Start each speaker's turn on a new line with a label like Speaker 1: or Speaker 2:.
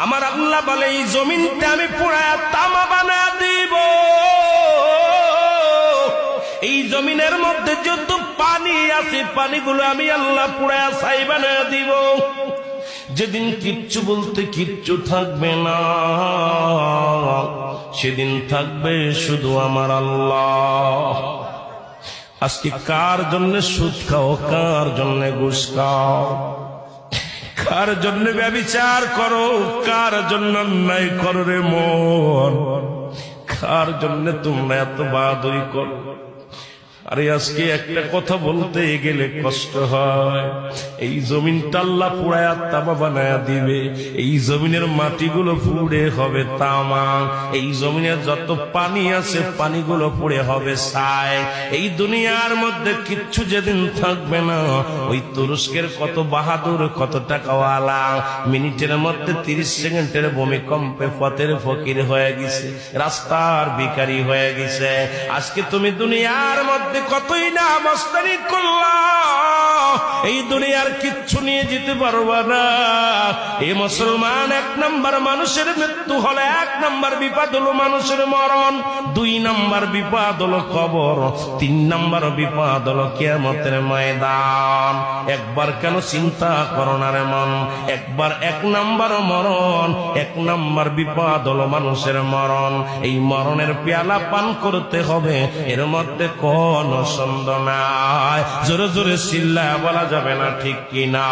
Speaker 1: আমার আল্লাহ বলে এই জমিনটা আমি পুরায়া তামা বানা দিব। এই জমিনের মধ্যে যত পানি আছে পানিগুলো আমি আল্লাহ পুরায়া ছাই বানা দিব। যেদিন কিচ্ছু বলতে কিচ্ছু থাকবে না, সেদিন থাকবে শুধু আমার আল্লাহ। আজকে কার জন্য সুদ খাও, কার জন্য ঘুষ খাও, কার জন্য ব্যভিচার করো, কার জন্য অন্যায় করো রে মন, কার জন্য তোমরা এত বাহাদুরি করো? আরে আজকে একটা কথা বলতে গেলে কষ্ট হয়। এই জমিনটা আল্লাহ পুরায়া তামা বানায়া দিবে। এই জমিনের মাটিগুলো পুড়ে হবে তামা। এই জমিনের যত পানি আছে পানিগুলো পুড়ে হবে ছাই। এই দুনিয়ার মধ্যে কিচ্ছু যেদিন থাকবে না, ওই তুরস্কের কত বাহাদুর, কত টাকাওয়ালা মিনিটের মধ্যে 30 সেকেন্ডের ভূমিকম্পে পথের ফকির হয়ে গেছে, রাস্তার ভিখারি হয়ে গেছে। আজকে তুমি দুনিয়ার মধ্যে কতই না মস্তানি করলা, এই দুনিয়ার কিচ্ছু নিয়ে যেতে পারবা না। এই মুসলমান, 1 নাম্বার মানুষের মৃত্যু হলে 1 নাম্বার বিপদ হলো মানুষের মরণ, 2 নাম্বার বিপদ হলো কবর, 3 নাম্বার বিপদ হলো কিয়ামতের ময়দান। একবার কেন চিন্তা করো না রে মন, একবার 1 নাম্বার মরণ, 1 নাম্বার বিপদ হলো মানুষের মরণ। এই মরণের পেয়ালা পান করতে হবে, এর মধ্যে কোন সন্দেহ নাই। জোরে জোরে চিল্লায়া বলা যাবে না, ঠিক কিনা?